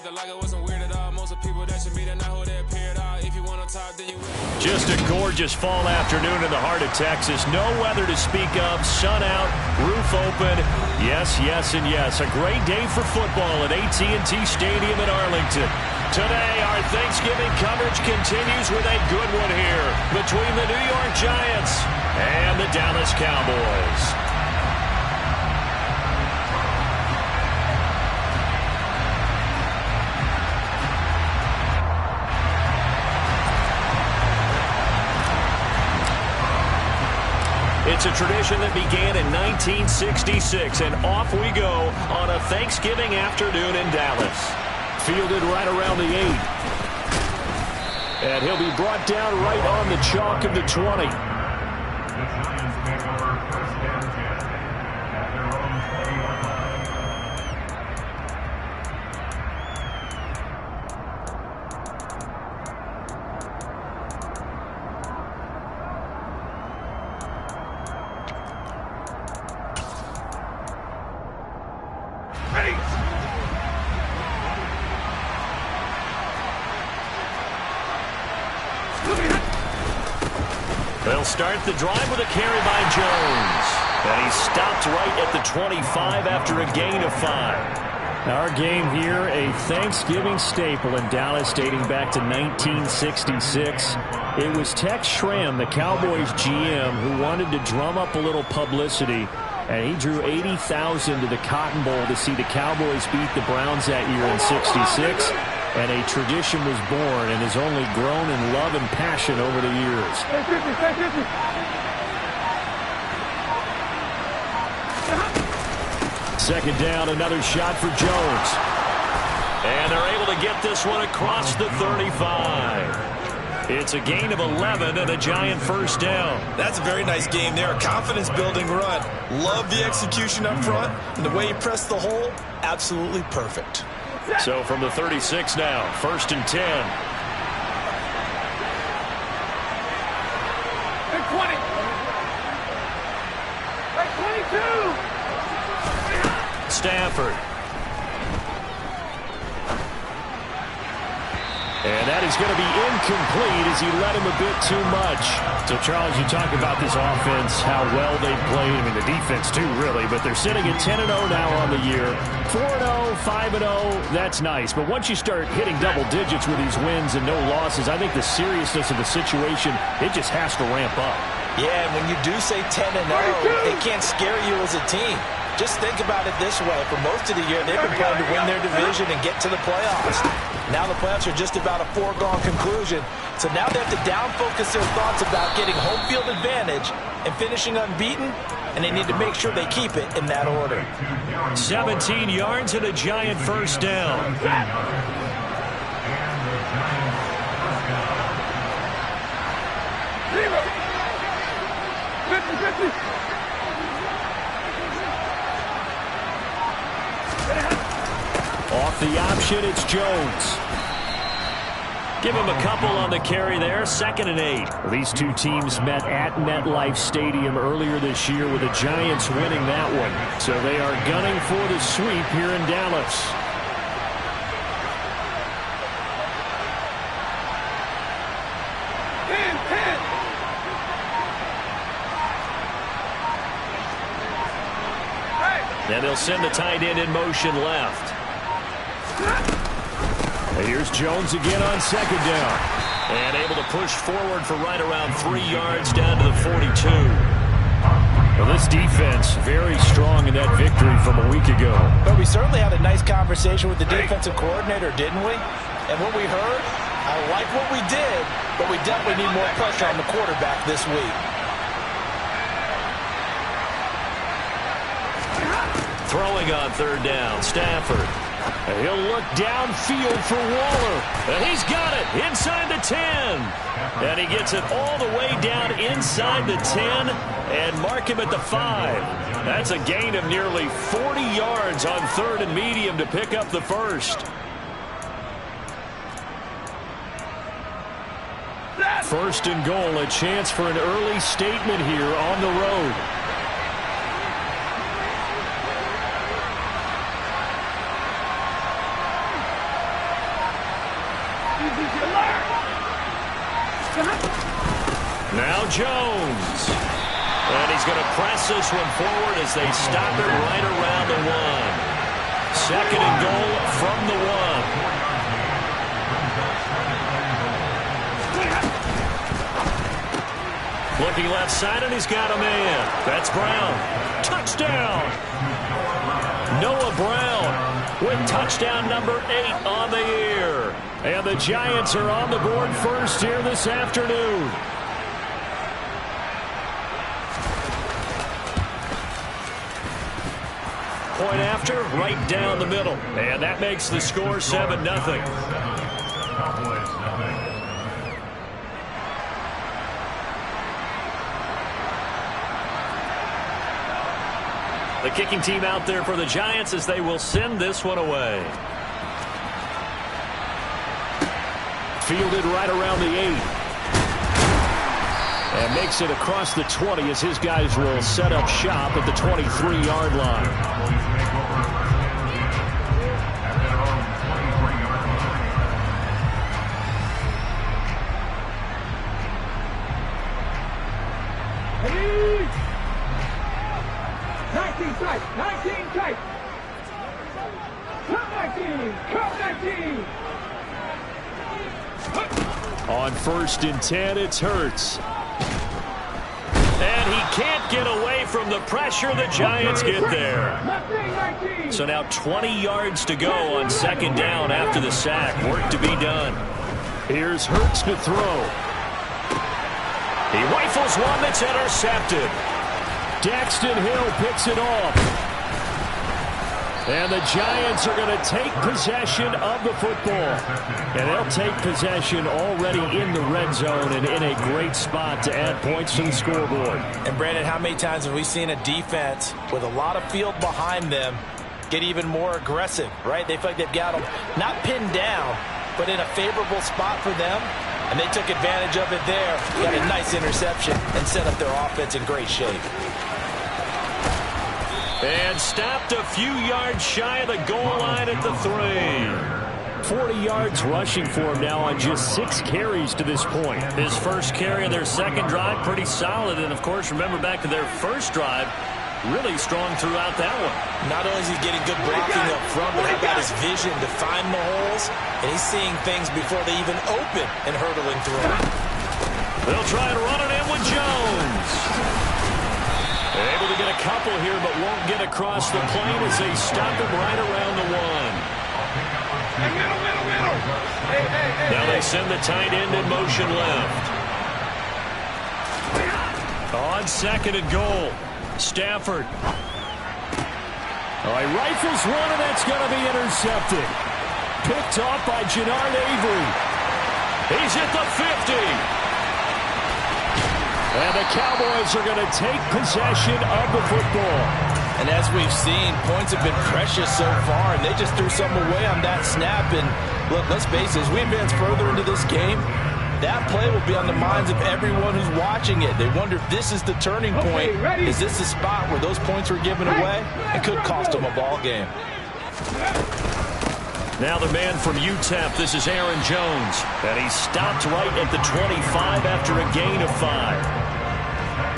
acted like it wasn't weird at all. Most of the people that should be there not who they appear at all. If you want on top, then you will. Just a gorgeous fall afternoon in the heart of Texas. No weather to speak of. Sun out, roof open. Yes, yes, and yes. A great day for football at AT&T Stadium in Arlington. Today, our Thanksgiving coverage continues with a good one here between the New York Giants and the Dallas Cowboys. It's a tradition that began in 1966, and off we go on a Thanksgiving afternoon in Dallas. Fielded right around the 8. And he'll be brought down right on the chalk of the 20. They'll start the drive with a carry by Jones. And he stopped right at the 25 after a gain of 5. Our game here, a Thanksgiving staple in Dallas dating back to 1966. It was Tex Schramm, the Cowboys GM, who wanted to drum up a little publicity. And he drew 80,000 to the Cotton Bowl to see the Cowboys beat the Browns that year in '66. And a tradition was born and has only grown in love and passion over the years. Second down, another shot for Jones. And they're able to get this one across the 35. It's a gain of 11 and a Giant first down. That's a very nice game there. Confidence-building run. Love the execution up front. And the way he pressed the hole, absolutely perfect. So from the 36 now, 1st and 10. Big 20. Big 22. Stafford. And that is going to be incomplete as he led him a bit too much. So, Charles, you talk about this offense, how well they've played. I mean, the defense, too, really. But they're sitting at 10-0 now on the year. 4-0, 5-0, that's nice. But once you start hitting double digits with these wins and no losses, I think the seriousness of the situation, it just has to ramp up. Yeah, and when you do say 10-0, it can't scare you as a team. Just think about it this way. For most of the year, they've been playing to win their division and get to the playoffs. Now the playoffs are just about a foregone conclusion. So now they have to down-focus their thoughts about getting home field advantage and finishing unbeaten, and they need to make sure they keep it in that order. 17 yards and a Giant first down. 50-50. Off the option, it's Jones. Give him a couple on the carry there, 2nd and 8. These two teams met at MetLife Stadium earlier this year with the Giants winning that one. So they are gunning for the sweep here in Dallas. And they'll send the tight end in motion left. And here's Jones again on 2nd down. And able to push forward for right around 3 yards down to the 42. Well, this defense very strong in that victory from a week ago. But we certainly had a nice conversation with the defensive coordinator, didn't we? And what we heard, I like what we did, but we definitely need more pressure on the quarterback this week. Throwing on 3rd down, Stafford. And he'll look downfield for Waller. And he's got it inside the 10. And he gets it all the way down inside the 10 and mark him at the 5. That's a gain of nearly 40 yards on 3rd and medium to pick up the first. 1st and goal, a chance for an early statement here on the road. Now Jones. And he's going to press this one forward as they stop it right around the 1. Second and goal from the 1. Looking left side, and he's got a man. That's Brown. Touchdown! Noah Brown with touchdown number 8 on the year. And the Giants are on the board first here this afternoon. Point after, right down the middle. And that makes the score 7-0. The kicking team out there for the Giants as they will send this one away. Fielded right around the 8. And makes it across the 20 as his guys will set up shop at the 23-yard line. On 1st and 10, it's Hurts. And he can't get away from the pressure. The Giants get there. So now 20 yards to go on 2nd down after the sack. Work to be done. Here's Hurts to throw. He rifles one that's intercepted. Daxton Hill picks it off. And the Giants are going to take possession of the football. And they'll take possession already in the red zone and in a great spot to add points to the scoreboard. And, Brandon, how many times have we seen a defense with a lot of field behind them get even more aggressive, right? They feel like they've got them not pinned down, but in a favorable spot for them. And they took advantage of it there. Got a nice interception and set up their offense in great shape. And stopped a few yards shy of the goal line at the 3. 40 yards rushing for him now on just 6 carries to this point. His first carry of their second drive, pretty solid. And, of course, remember back to their first drive, really strong throughout that one. Not only is he getting good blocking up front, but how about his vision to find the holes? And he's seeing things before they even open and hurdling through them. They'll try and run it in with Jones. Able to get a couple here, but won't get across the plane as they stop him right around the 1. Now they send the tight end in motion left. On 2nd and goal, Stafford. He rifles one, and that's going to be intercepted. Picked off by Jannard Avery. He's at the 50. And the Cowboys are going to take possession of the football. And as we've seen, points have been precious so far, and they just threw some away on that snap. And look, let's face it, as we advance further into this game, that play will be on the minds of everyone who's watching it. They wonder if this is the turning point. Is this the spot where those points were given away? It could cost them a ball game. Now the man from UTEP, this is Aaron Jones. And he stopped right at the 25 after a gain of 5.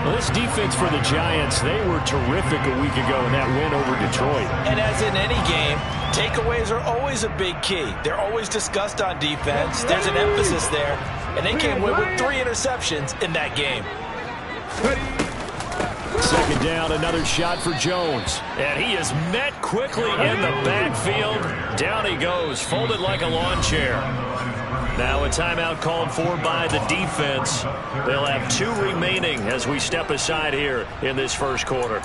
Well, this defense for the Giants, they were terrific a week ago in that win over Detroit. And as in any game, takeaways are always a big key. They're always discussed on defense. There's an emphasis there. And they came away with 3 interceptions in that game. 2nd down, another shot for Jones. And he is met quickly in the backfield. Down he goes, folded like a lawn chair. Now a timeout called for by the defense. They'll have 2 remaining as we step aside here in this first quarter.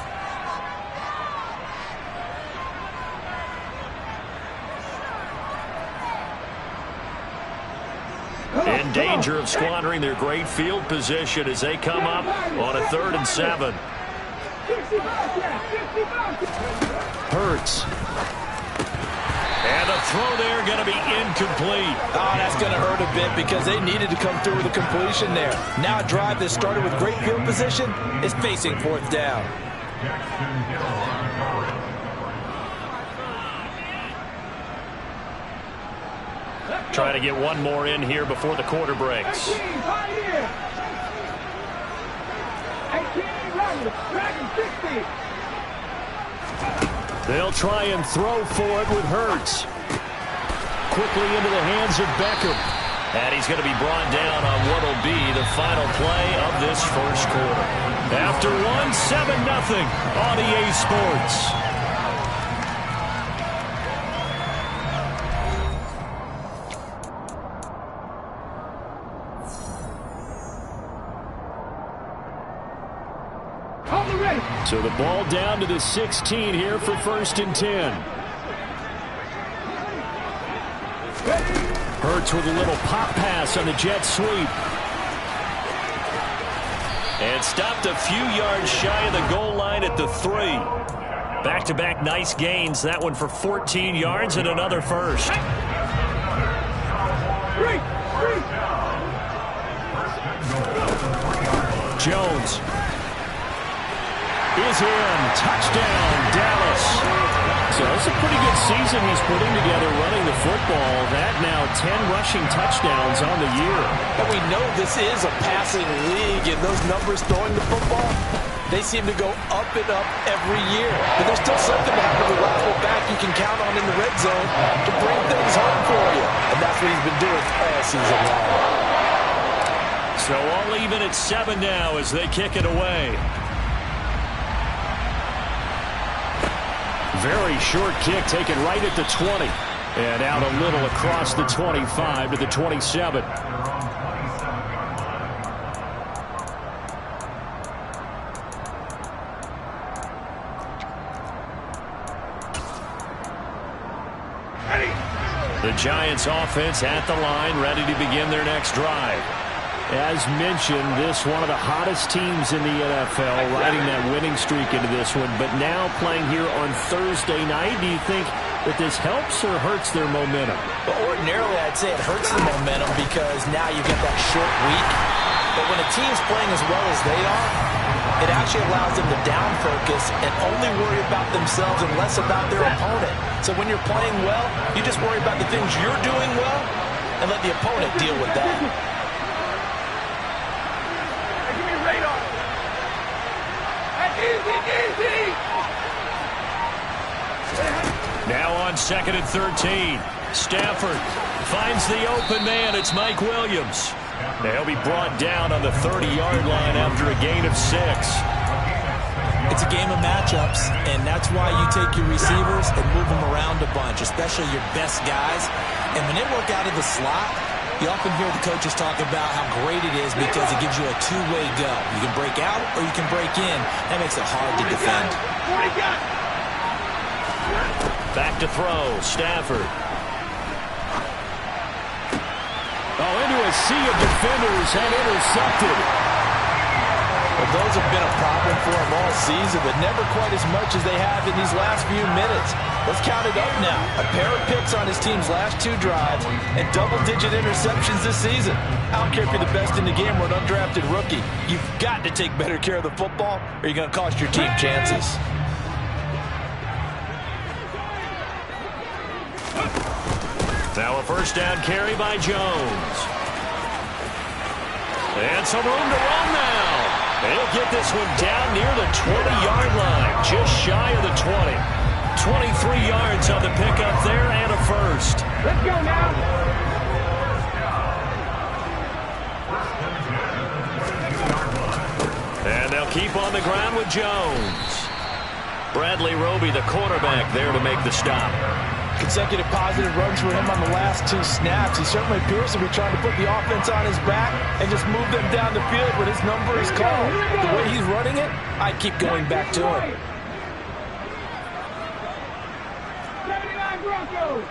In danger of squandering their great field position as they come up on a 3rd and 7. Hurts. And the throw there going to be incomplete. Oh, that's going to hurt a bit because they needed to come through with a completion there. Now a drive that started with great field position is facing 4th down. Try to get one more in here before the quarter breaks. 18, run, 60. They'll try and throw for it with Hurts. Quickly into the hands of Beckham. And he's going to be brought down on what will be the final play of this first quarter. After one, 7-0 on EA Sports. So the ball down to the 16 here for 1st and 10. Hurts with a little pop pass on the jet sweep. And stopped a few yards shy of the goal line at the 3. Back-to-back nice gains. That one for 14 yards and another first. Jones is in. Touchdown, Dallas. So it's a pretty good season he's putting together running the football. That now 10 rushing touchdowns on the year. And we know this is a passing league, and those numbers throwing the football, they seem to go up and up every year. But there's still something to have a reliable back you can count on in the red zone to bring things home for you. And that's what he's been doing all season long. So all even at 7 now as they kick it away. Very short kick taken right at the 20. And out a little across the 25 to the 27. The Giants offense at the line, ready to begin their next drive. As mentioned, this one of the hottest teams in the NFL, riding that winning streak into this one, but now playing here on Thursday night. Do you think that this helps or hurts their momentum? But ordinarily, I'd say it hurts the momentum because now you've got that short week. But when a team's playing as well as they are, it actually allows them to down focus and only worry about themselves and less about their opponent. So when you're playing well, you just worry about the things you're doing well and let the opponent deal with that. Now on 2nd and 13. Stafford finds the open man. It's Mike Williams. They'll be brought down on the 30-yard line after a gain of 6. It's a game of matchups, and that's why you take your receivers and move them around a bunch, especially your best guys. And when they work out of the slot, you often hear the coaches talk about how great it is because it gives you a two-way go. You can break out or you can break in. That makes it hard to defend. Back to throw. Stafford. Oh, into a sea of defenders and intercepted. Well, those have been a problem for him all season, but never quite as much as they have in these last few minutes. Let's count it up now. A pair of picks on his team's last 2 drives and double-digit interceptions this season. I don't care if you're the best in the game or an undrafted rookie. You've got to take better care of the football or you're going to cost your team chances. Now a first down carry by Jones. And some room to run now. They'll get this one down near the 20-yard line, just shy of the 20. 23 yards on the pickup there and a first. Let's go now. And they'll keep on the ground with Jones. Bradley Roby, the quarterback, there to make the stop. Consecutive positive runs for him on the last 2 snaps. He certainly appears to be trying to put the offense on his back and just move them down the field when his number is called. The way he's running it, I keep going back to him. 79 Broncos.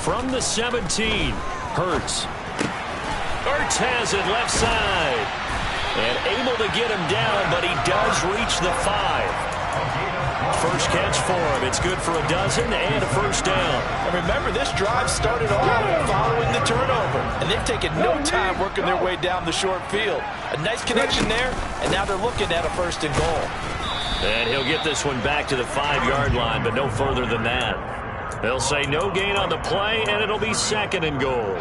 From the 17, Hurts. Hurts has it left side. And able to get him down, but he does reach the 5. First catch for him. It's good for a dozen and a first down. And remember, this drive started off following the turnover. And they've taken no time working their way down the short field. A nice connection there, and now they're looking at a 1st and goal. And he'll get this one back to the 5-yard line, but no further than that. They'll say no gain on the play, and it'll be second and goal.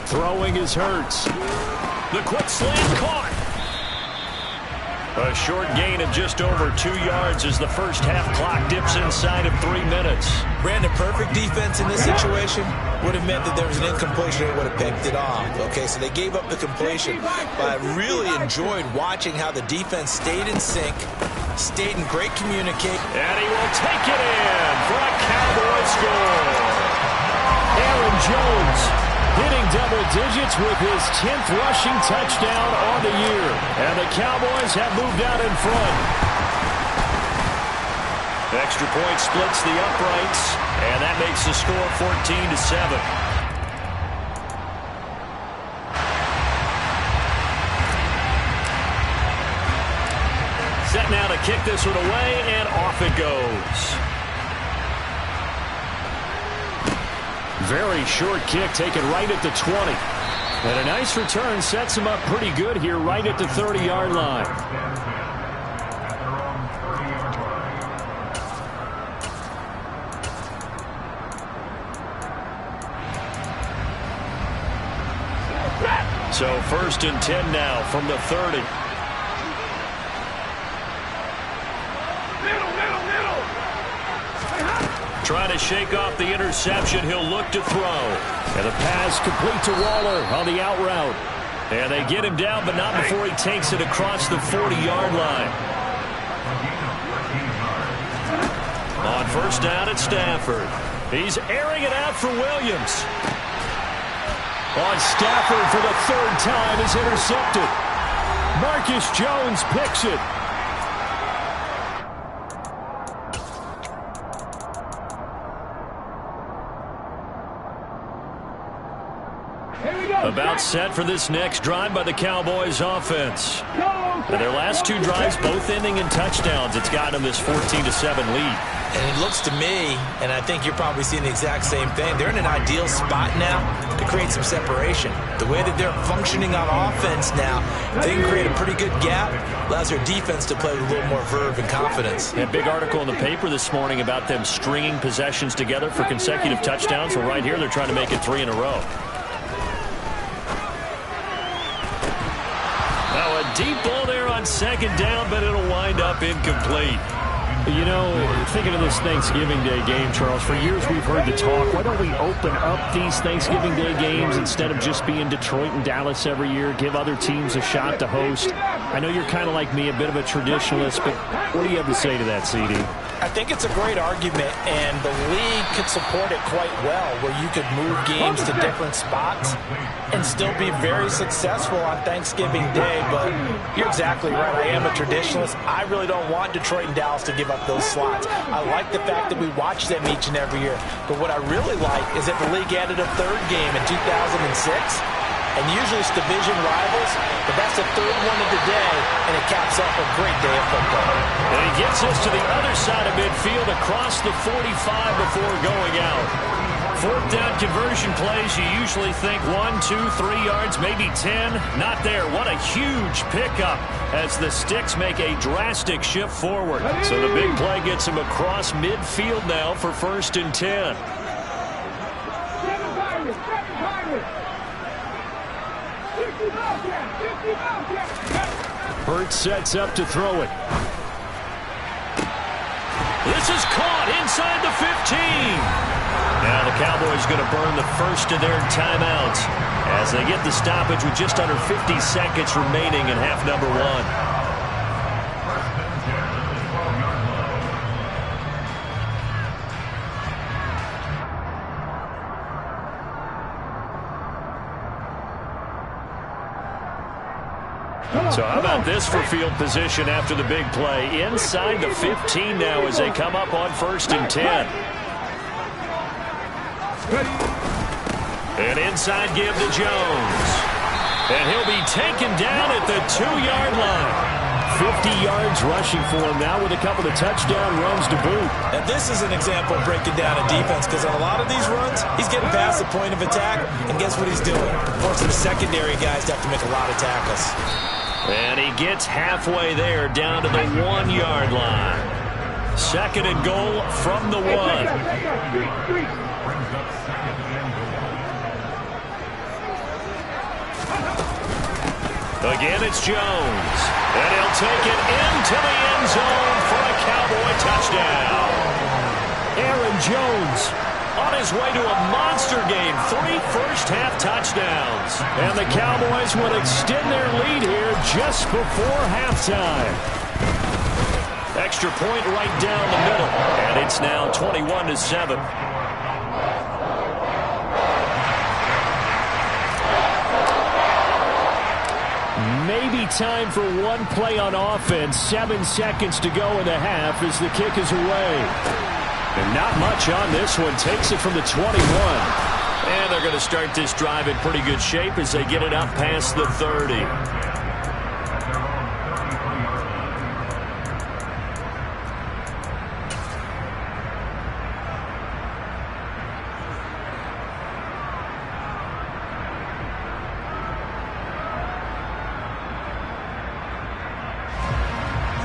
Throwing is Hurts. The quick slant caught. A short gain of just over 2 yards as the first half clock dips inside of 3 minutes. Brandon, perfect defense in this situation would have meant that there was an incompletion. They would have picked it off. Okay, so they gave up the completion. But I really enjoyed watching how the defense stayed in sync, stayed in great communication. And he will take it in for a Cowboy score. Aaron Jones hitting double digits with his 10th rushing touchdown on the year. And the Cowboys have moved out in front. Extra point splits the uprights, and that makes the score 14-7. Set now to kick this one away, and off it goes. Very short kick taken right at the 20. And a nice return sets him up pretty good here right at the 30-yard line. So 1st and 10 now from the 30. Trying to shake off the interception. He'll look to throw. And the pass complete to Waller on the out route. And they get him down, but not before he takes it across the 40-yard line. On 1st down at Stafford. He's airing it out for Williams. On Stafford for the 3rd time is intercepted. Marcus Jones picks it. About set for this next drive by the Cowboys offense. And their last 2 drives both ending in touchdowns. It's gotten them this 14-7 lead. And it looks to me, and I think you're probably seeing the exact same thing, they're in an ideal spot now to create some separation. The way that they're functioning on offense now, they can create a pretty good gap. Allows their defense to play with a little more verve and confidence. A big article in the paper this morning about them stringing possessions together for consecutive touchdowns. Well, right here, they're trying to make it 3 in a row. Deep ball there on 2nd down, but it'll wind up incomplete. You know, thinking of this Thanksgiving Day game, Charles, for years we've heard the talk, why don't we open up these Thanksgiving Day games instead of just being Detroit and Dallas every year, give other teams a shot to host? I know you're kind of like me, a bit of a traditionalist, but what do you have to say to that, CD? I think it's a great argument, and the league could support it quite well, where you could move games to different spots and still be very successful on Thanksgiving Day. But you're exactly right. I am a traditionalist. I really don't want Detroit and Dallas to give up those slots. I like the fact that we watch them each and every year. But what I really like is that the league added a 3rd game in 2006. And usually it's division rivals, but that's the 3rd one of the day, and it caps off a great day of football. And he gets us to the other side of midfield across the 45 before going out. 4th down conversion plays, you usually think 1, 2, 3 yards, maybe 10. Not there. What a huge pickup as the Sticks make a drastic shift forward. So the big play gets him across midfield now for 1st and 10. Hurts sets up to throw it. This is caught inside the 15. Now the Cowboys going to burn the first of their timeouts as they get the stoppage with just under 50 seconds remaining in half number 1. So how about this for field position after the big play? Inside the 15 now as they come up on 1st and 10. And inside give to Jones. And he'll be taken down at the 2-yard line. 50 yards rushing for him now with a couple of touchdown runs to boot. And this is an example of breaking down a defense, because on a lot of these runs, he's getting past the point of attack, and guess what he's doing? Forcing the secondary guys to have to make a lot of tackles. And he gets halfway there, down to the 1-yard line. 2nd and goal from the 1. Again, it's Jones. And he'll take it into the end zone for a Cowboy touchdown. Aaron Jones on his way to a monster game. 3 first-half touchdowns. And the Cowboys would extend their lead here just before halftime. Extra point right down the middle. And it's now 21-7. Maybe time for one play on offense. 7 seconds to go in the half as the kick is away. And not much on this one. Takes it from the 21. And they're going to start this drive in pretty good shape as they get it up past the 30.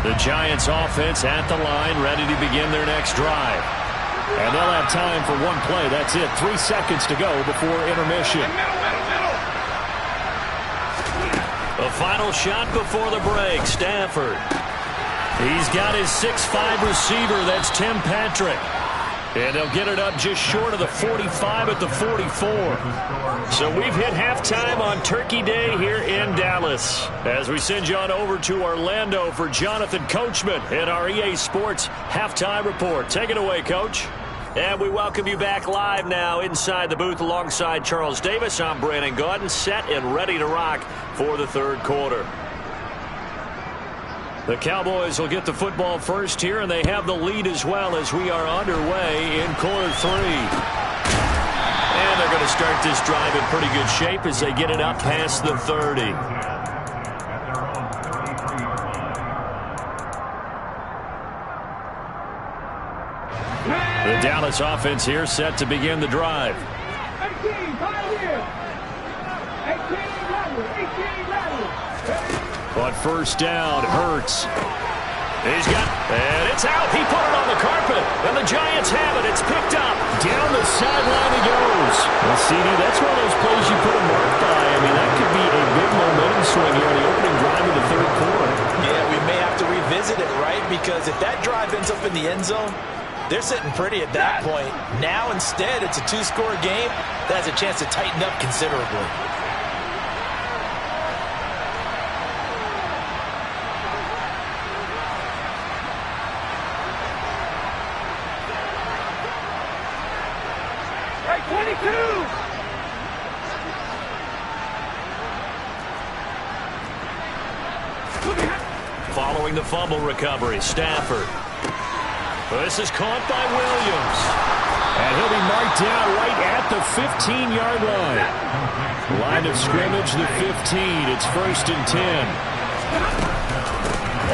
The Giants offense at the line, ready to begin their next drive. And they'll have time for one play. That's it. 3 seconds to go before intermission. The final shot before the break. Stafford. He's got his 6'5" receiver. That's Tim Patrick. And they'll get it up just short of the 45 at the 44. So we've hit halftime on Turkey Day here in Dallas. As we send you on over to Orlando for Jonathan Coachman in our EA Sports Halftime Report. Take it away, Coach. And we welcome you back live now inside the booth alongside Charles Davis. I'm Brandon Gaudin, set and ready to rock for the third quarter. The Cowboys will get the football first here, and they have the lead as well as we are underway in quarter 3. And they're going to start this drive in pretty good shape as they get it up past the 30. The Dallas offense here set to begin the drive. 18, Pioneer. 18, level. 18, level. On first down, Hurts. He's got, and it's out. He put it on the carpet, and the Giants have it. It's picked up. Down the sideline he goes. Well, CD, that's one of those plays you put a mark by. I mean, that could be a big momentum swing here on the opening drive of the third quarter. Yeah, we may have to revisit it, right? Because if that drive ends up in the end zone, they're sitting pretty at that point. Now, instead, it's a 2-score game that has a chance to tighten up considerably. Following the fumble recovery, Stafford. This is caught by Williams. And he'll be marked down right at the 15-yard line. Line of scrimmage, the 15. It's 1st and 10.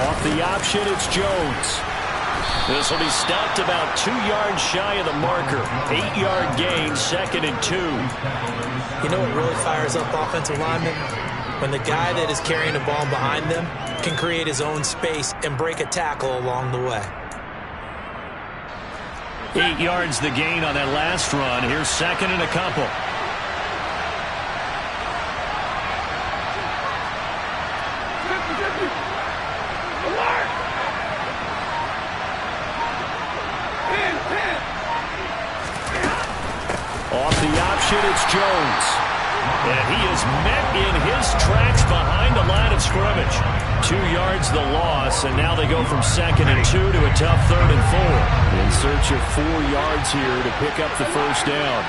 Off the option, it's Jones. This will be stopped about 2 yards shy of the marker. 8-yard gain, 2nd and 2. You know what really fires up offensive linemen? When the guy that is carrying the ball behind them can create his own space and break a tackle along the way. 8 yards the gain on that last run. Here's 2nd and a couple. Off the option, it's Jones. And he is met in his tracks behind the line of scrimmage. 2 yards the loss, and now they go from 2nd and 2 to a tough 3rd and 4. In search of 4 yards here to pick up the first down.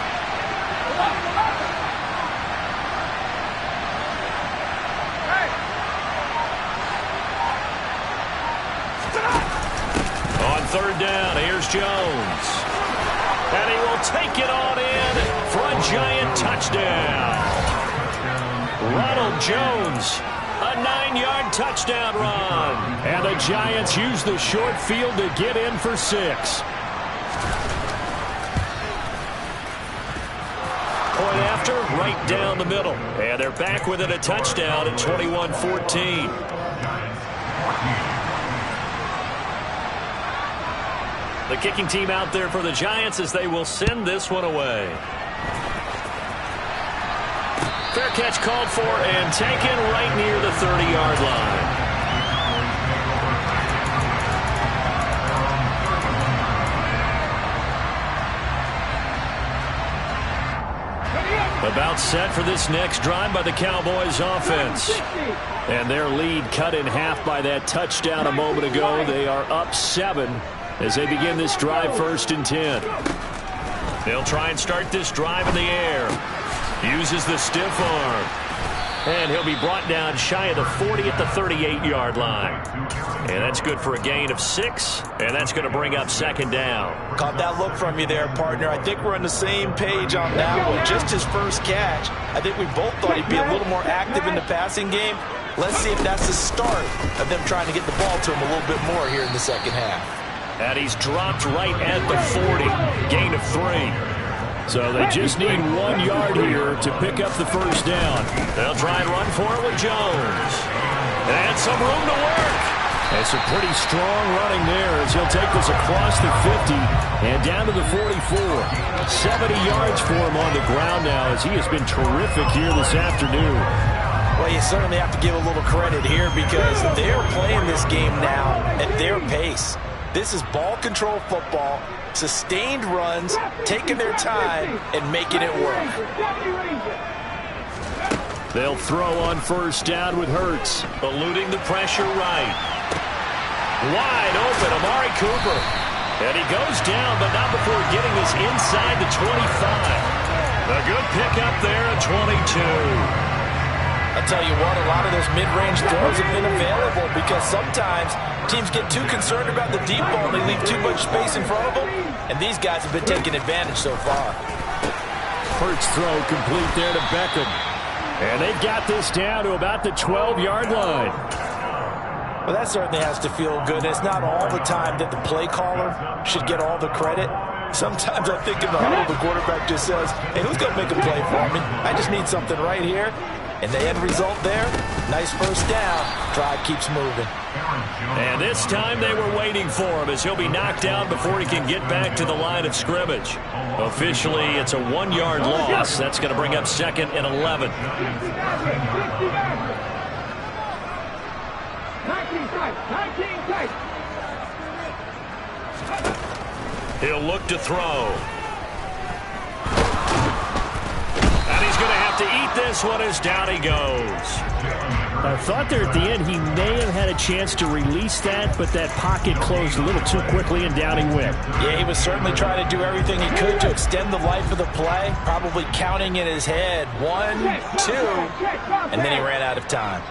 On 3rd down, here's Jones. And he will take it on in for a Giant touchdown. Ronald Jones, a 9-yard touchdown run. And the Giants use the short field to get in for 6. going after? Right down the middle. And they're back within a touchdown at 21-14. The kicking team out there for the Giants as they will send this one away. Fair catch called for and taken right near the 30-yard line. About set for this next drive by the Cowboys offense. And their lead cut in half by that touchdown a moment ago. They are up 7 as they begin this drive 1st and 10. They'll try and start this drive in the air. Uses the stiff arm. And he'll be brought down shy of the 40 at the 38-yard line. And that's good for a gain of 6. And that's going to bring up 2nd down. Caught that look from you there, partner. I think we're on the same page on that one. Just his first catch. I think we both thought he'd be a little more active in the passing game. Let's see if that's the start of them trying to get the ball to him a little bit more here in the second half. And he's dropped right at the 40. Gain of 3. So they just need 1 yard here to pick up the first down. They'll try and run for it with Jones. And some room to work. That's a pretty strong running there as he'll take this across the 50 and down to the 44. 70 yards for him on the ground now as he has been terrific here this afternoon. Well, you certainly have to give a little credit here because they're playing this game now at their pace. This is ball control football, sustained runs, taking their time, and making it work. They'll throw on first down with Hurts, eluding the pressure right. Wide open, Amari Cooper. And he goes down, but not before getting this inside the 25. A good pickup there at 22. I'll tell you what, a lot of those mid-range throws have been available because sometimes teams get too concerned about the deep ball and they leave too much space in front of them, and these guys have been taking advantage so far. Hurts throw complete there to Beckham. And they've got this down to about the 12-yard line. Well, that certainly has to feel good. It's not all the time that the play caller should get all the credit. Sometimes I think in the huddle, the quarterback just says, hey, who's going to make a play for me? I just need something right here. And the end result there, nice first down. Drive keeps moving. And this time they were waiting for him as he'll be knocked down before he can get back to the line of scrimmage. Officially, it's a 1-yard loss. That's going to bring up 2nd and 11. 19 tight. He'll look to throw. And he's going to have to eat this one as down he goes. I thought there at the end he may have had a chance to release that, but that pocket closed a little too quickly and down he went. Yeah, he was certainly trying to do everything he could to extend the life of the play, probably counting in his head 1, 2, and then he ran out of time.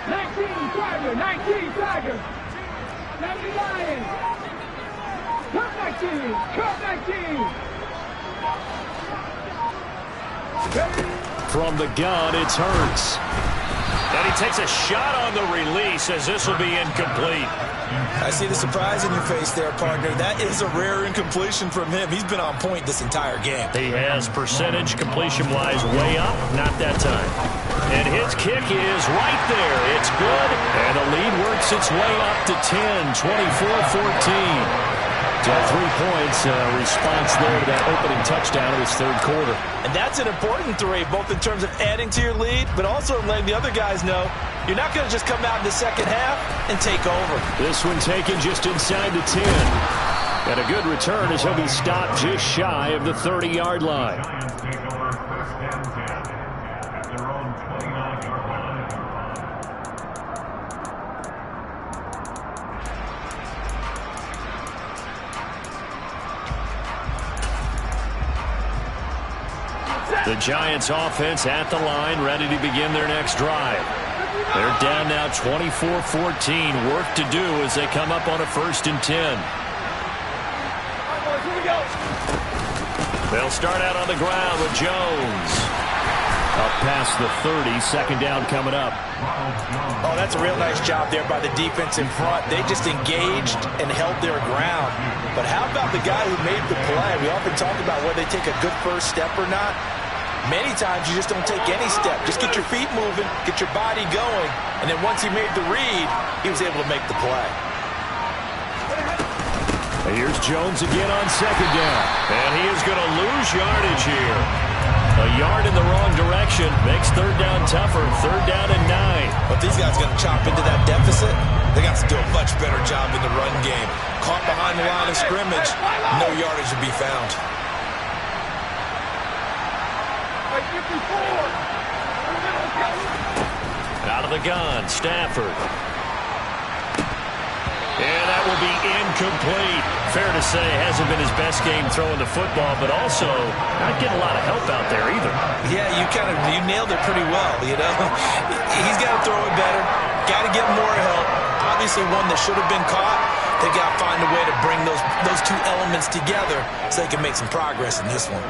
19 Tiger. 70 Lions. Cut 19. From the gun, it's Hurts. And he takes a shot on the release as this will be incomplete. I see the surprise in your face there, partner. That is a rare incompletion from him. He's been on point this entire game. He has percentage completion-wise way up, not that time. And his kick is right there. It's good. And the lead works its way up to 10, 24-14. So 3 points, response there to that opening touchdown of his third quarter. And that's an important 3, both in terms of adding to your lead, but also letting the other guys know you're not going to just come out in the second half and take over. This one taken just inside the 10. And a good return as he'll be stopped just shy of the 30-yard line. The Giants offense at the line, ready to begin their next drive. They're down now 24-14. Work to do as they come up on a 1st and 10. They'll start out on the ground with Jones. Up past the 30, second down coming up. Oh, that's a real nice job there by the defense in front. They just engaged and held their ground. But how about the guy who made the play? We often talk about whether they take a good first step or not. Many times you just don't take any step. Just get your feet moving, get your body going, and then once he made the read, he was able to make the play. And here's Jones again on second down. And he is going to lose yardage here. A yard in the wrong direction makes third down tougher. Third down and 9. But these guys are going to chop into that deficit. They got to do a much better job in the run game. Caught behind the line of scrimmage, no yardage to be found. Out of the gun, Stafford. And that will be incomplete. Fair to say, hasn't been his best game throwing the football, but also not getting a lot of help out there either. Yeah, you nailed it pretty well, you know. He's got to throw it better. Got to get more help. Obviously one that should have been caught. They got to find a way to bring those two elements together so they can make some progress in this one.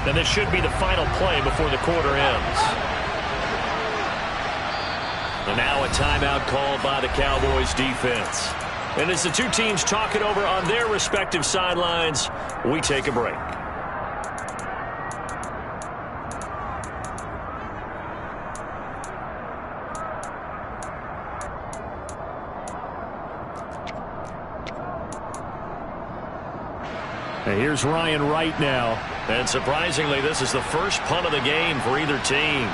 And this should be the final play before the quarter ends. And now a timeout called by the Cowboys defense. And as the two teams talk it over on their respective sidelines, we take a break. And here's Ryan Wright now. And surprisingly, this is the first punt of the game for either team.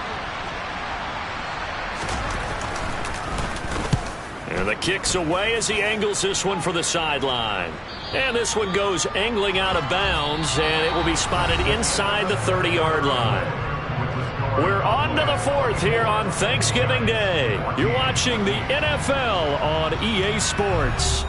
And the kick's away as he angles this one for the sideline. And this one goes angling out of bounds, and it will be spotted inside the 30-yard line. We're on to the fourth here on Thanksgiving Day. You're watching the NFL on EA Sports.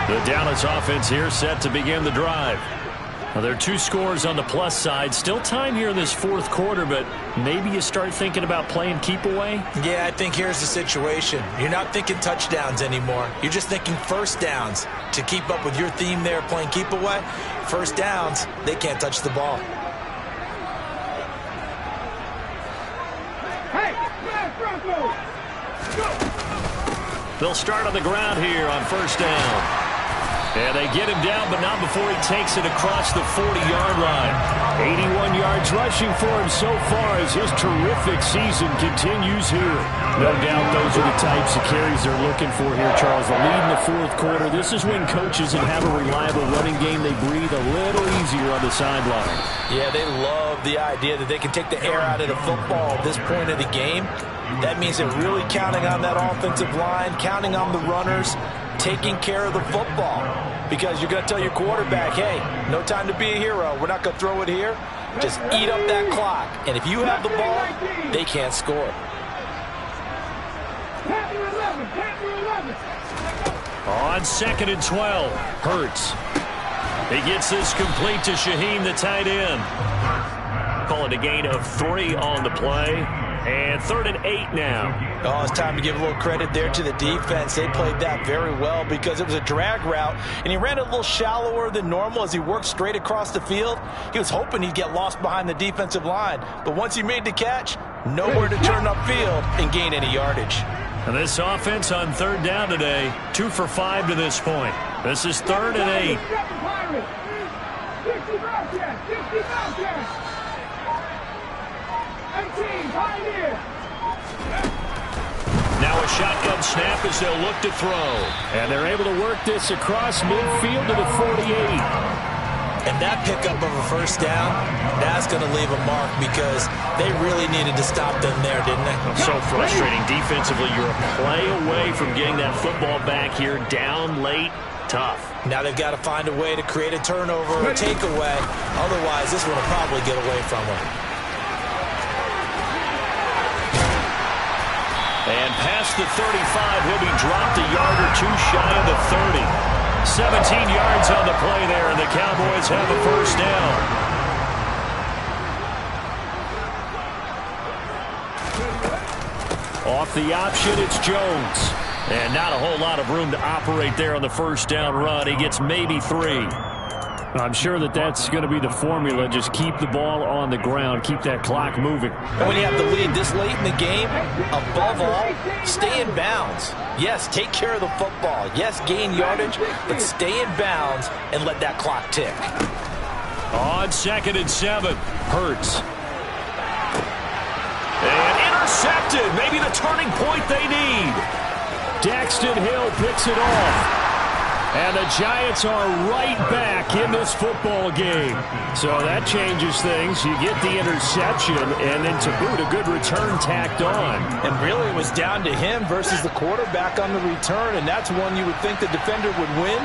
The Dallas offense here set to begin the drive. Now, there are two scores on the plus side. Still time here in this fourth quarter, but maybe you start thinking about playing keep away? Yeah, I think here's the situation. You're not thinking touchdowns anymore. You're just thinking first downs. To keep up with your theme there, playing keep away, first downs, they can't touch the ball. Hey, Broncos! Go! They'll start on the ground here on first down. And they get him down, but not before he takes it across the 40-yard line. 81 yards rushing for him so far as his terrific season continues here. No doubt those are the types of carries they're looking for here, Charles. The lead in the fourth quarter. This is when coaches that have a reliable running game, they breathe a little easier on the sideline. Yeah, they love the idea that they can take the air out of the football at this point of the game. That means they're really counting on that offensive line, counting on the runners, taking care of the football. Because you're going to tell your quarterback, hey, no time to be a hero. We're not going to throw it here. Just eat up that clock. And if you have the ball, they can't score. On second and 12, Hurts. He gets this complete to Shaheen, the tight end. Call it a gain of 3 on the play. And 3rd and 8 now. Oh, it's time to give a little credit there to the defense. They played that very well because it was a drag route, and he ran it a little shallower than normal as he worked straight across the field. He was hoping he'd get lost behind the defensive line, but once he made the catch, nowhere to turn upfield and gain any yardage. And this offense on 3rd down today, 2 for 5 to this point. This is 3rd and 8. 60 Bobcats, 60 Bobcats. 18, Pioneer. Now a shotgun snap as they'll look to throw. And they're able to work this across midfield to the 48. And that pickup of a first down, that's going to leave a mark because they really needed to stop them there, didn't they? So frustrating. Defensively, you're a play away from getting that football back here down late. Tough. Now they've got to find a way to create a turnover or a takeaway. Otherwise, this one will probably get away from them. And past the 35, he'll be dropped a yard or 2 shy of the 30. 17 yards on the play there, and the Cowboys have a first down. Off the option, it's Jones. And not a whole lot of room to operate there on the first down run. He gets maybe 3. I'm sure that that's going to be the formula. Just keep the ball on the ground. Keep that clock moving. And when you have the lead this late in the game, above all, stay in bounds. Yes, take care of the football. Yes, gain yardage, but stay in bounds and let that clock tick. On 2nd and 7, Hurts. And intercepted. Maybe the turning point they need. Daxton Hill picks it off. And the Giants are right back in this football game. So that changes things. You get the interception, and then to boot, a good return tacked on. And really it was down to him versus the quarterback on the return, and that's one you would think the defender would win.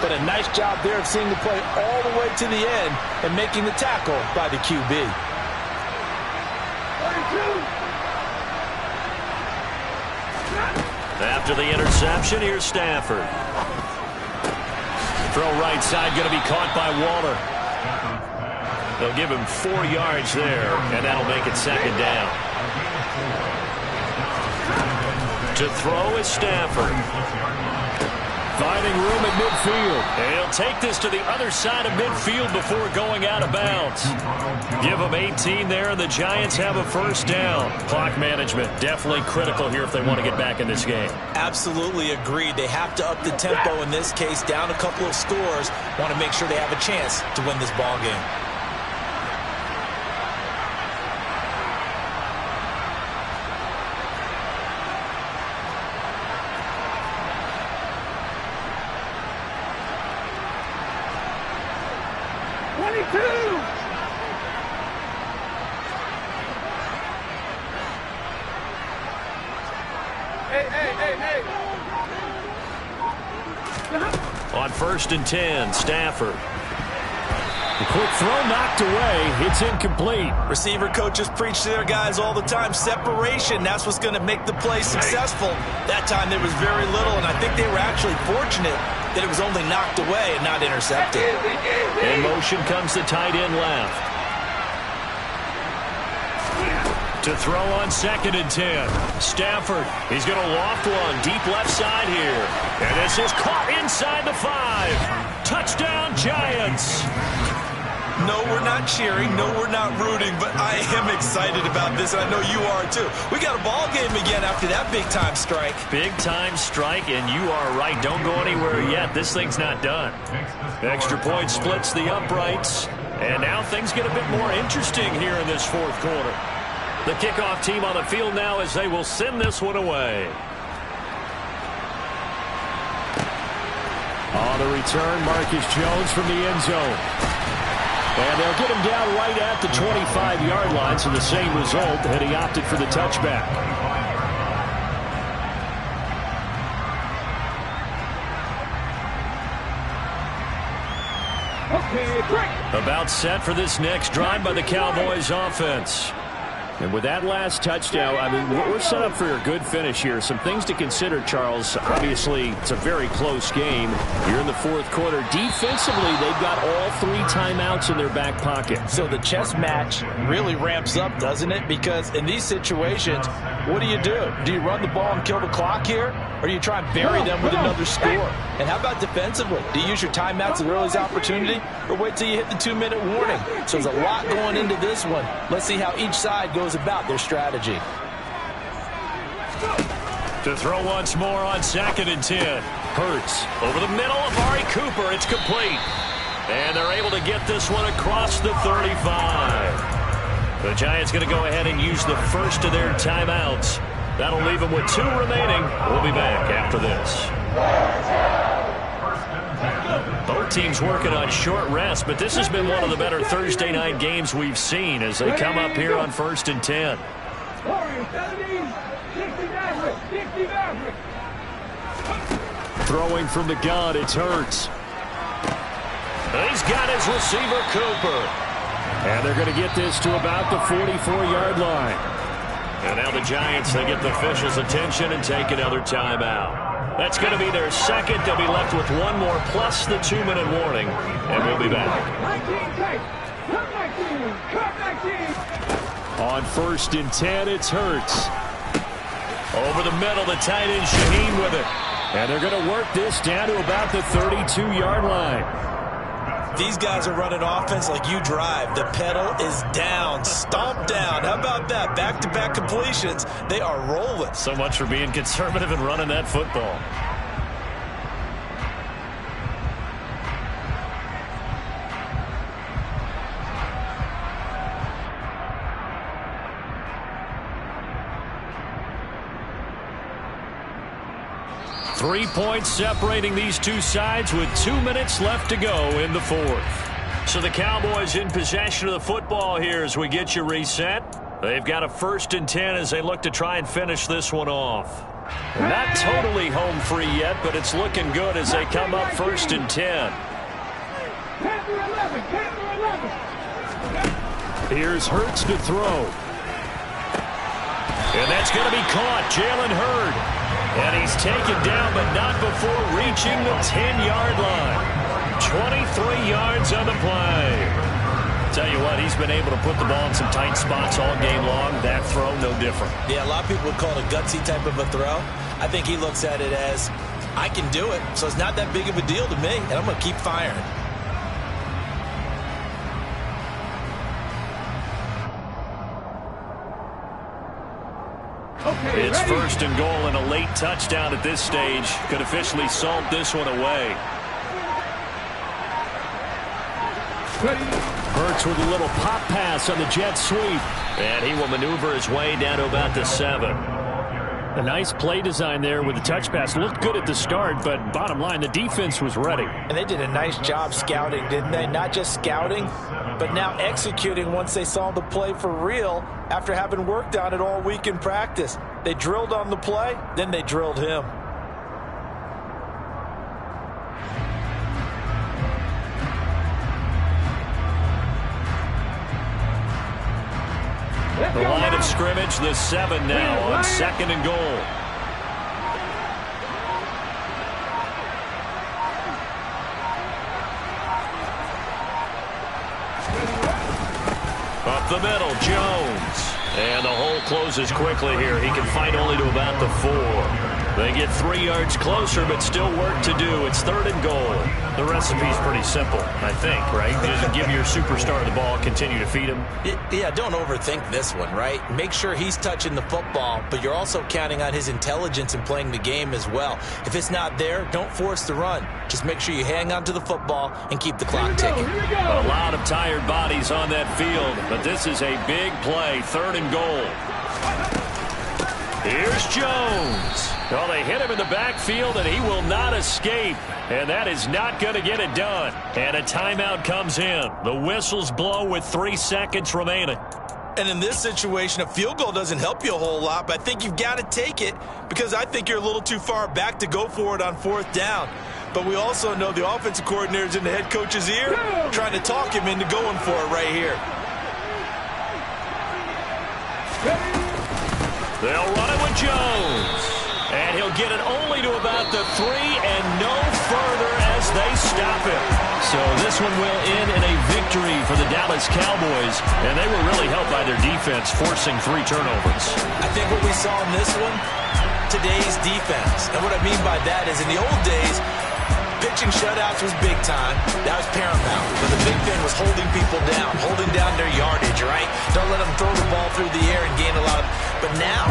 But a nice job there of seeing the play all the way to the end and making the tackle by the QB. 32. After the interception, here's Stafford. Throw right side, going to be caught by Waller. They'll give him 4 yards there, and that'll make it 2nd down. To throw is Stafford. Finding room at midfield. And he'll take this to the other side of midfield before going out of bounds. Give them 18 there, and the Giants have a first down. Clock management definitely critical here if they want to get back in this game. Absolutely agreed. They have to up the tempo in this case, down a couple of scores. Want to make sure they have a chance to win this ball game. On 1st and 10, Stafford. The quick throw knocked away. It's incomplete. Receiver coaches preach to their guys all the time. Separation, that's what's going to make the play successful. That time there was very little, and I think they were actually fortunate that it was only knocked away and not intercepted. In motion comes the tight end left. To throw on 2nd and 10. Stafford, he's going to loft one deep left side here. And this is caught inside the 5. Touchdown, Giants. No, we're not cheering. No, we're not rooting. But I am excited about this, and I know you are too. We got a ball game again after that big-time strike. Big-time strike, and you are right. Don't go anywhere yet. This thing's not done. Extra point splits the uprights. And now things get a bit more interesting here in this 4th quarter. The kickoff team on the field now as they will send this one away. On the return, Marcus Jones from the end zone. And they'll get him down right at the 25-yard line, so the same result, and he opted for the touchback. Okay, break. About set for this next drive by the Cowboys offense. And with that last touchdown, I mean, we're set up for a good finish here. Some things to consider, Charles. Obviously, it's a very close game. You're in the fourth quarter. Defensively, they've got all 3 timeouts in their back pocket. So the chess match really ramps up, doesn't it? Because in these situations, what do? Do you run the ball and kill the clock here? Or do you try and bury them with another score? And how about defensively? Do you use your timeouts at the earliest opportunity? Or wait till you hit the 2-minute warning? So there's a lot going into this one. Let's see how each side goes about their strategy. To throw once more on 2nd and 10. Hurts over the middle of Amari Cooper. It's complete. And they're able to get this one across the 35. The Giants going to go ahead and use the first of their timeouts. That'll leave them with 2 remaining. We'll be back after this. Both teams working on short rest, but this has been one of the better Thursday night games we've seen as they come up here on 1st and 10. Throwing from the gun, it's Hurts. He's got his receiver, Cooper. And they're going to get this to about the 44-yard line. And now the Giants, they get the officials' attention and take another timeout. That's going to be their second. They'll be left with 1 more plus the 2-minute warning. And we'll be back. On 1st and 10, it's Hurts. Over the middle, the tight end Shaheen with it. And they're going to work this down to about the 32-yard line. These guys are running offense like you drive. The pedal is down, stomp down. How about that? Back-to-back completions. They are rolling. So much for being conservative and running that football. Three points separating these two sides with 2 minutes left to go in the fourth. So the Cowboys in possession of the football here as we get you reset. They've got a 1st and 10 as they look to try and finish this one off. They're not totally home free yet, but it's looking good as they come up 1st and 10. Here's Hurts to throw. And that's going to be caught. Jalen Hurd. And he's taken down, but not before reaching the 10-yard line. 23 yards on the play. Tell you what, he's been able to put the ball in some tight spots all game long. That throw, no different. Yeah, a lot of people would call it a gutsy type of a throw. I think he looks at it as, I can do it, so it's not that big of a deal to me, and I'm going to keep firing. It's 1st and goal, and a late touchdown at this stage could officially salt this one away. Hurts with a little pop pass on the jet sweep. And he will maneuver his way down to about the 7. A nice play design there with the touch pass. Looked good at the start, but bottom line, the defense was ready. And they did a nice job scouting, didn't they? Not just scouting, but now executing once they saw the play for real after having worked on it all week in practice. They drilled on the play, then they drilled him. The line of scrimmage, the 7 now on 2nd and goal. Up the middle, Jones. And the hole closes quickly here. He can fight only to about the 4. They get 3 yards closer, but still work to do. It's 3rd and goal. The recipe's pretty simple, I think, right? Just give your superstar the ball, continue to feed him. Yeah, don't overthink this one, right? Make sure he's touching the football, but you're also counting on his intelligence in playing the game as well. If it's not there, don't force the run. Just make sure you hang on to the football and keep the clock ticking. A lot of tired bodies on that field, but this is a big play. 3rd and goal. Here's Jones. Well, they hit him in the backfield, and he will not escape. And that is not going to get it done. And a timeout comes in. The whistles blow with 3 seconds remaining. And in this situation, a field goal doesn't help you a whole lot, but I think you've got to take it because I think you're a little too far back to go for it on 4th down. But we also know the offensive coordinator's in the head coach's ear, trying to talk him into going for it right here. They'll run it with Jones. And he'll get it only to about the 3 and no further as they stop it. So this one will end in a victory for the Dallas Cowboys. And they were really helped by their defense, forcing 3 turnovers. I think what we saw in this one, today's defense. And what I mean by that is in the old days, pitching shutouts was big time. That was paramount. But the big thing was holding people down, holding down their yardage, right? Don't let them throw the ball through the air and gain a lot of... But now,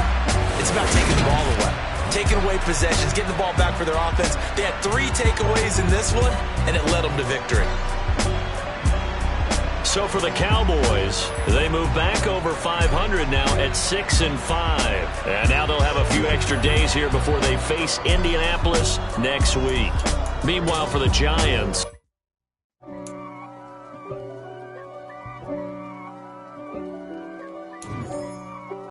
it's about taking the ball away. Taking away possessions, getting the ball back for their offense. They had 3 takeaways in this one, and it led them to victory. So for the Cowboys, they move back over 500 now at 6-5. And now they'll have a few extra days here before they face Indianapolis next week. Meanwhile, for the Giants...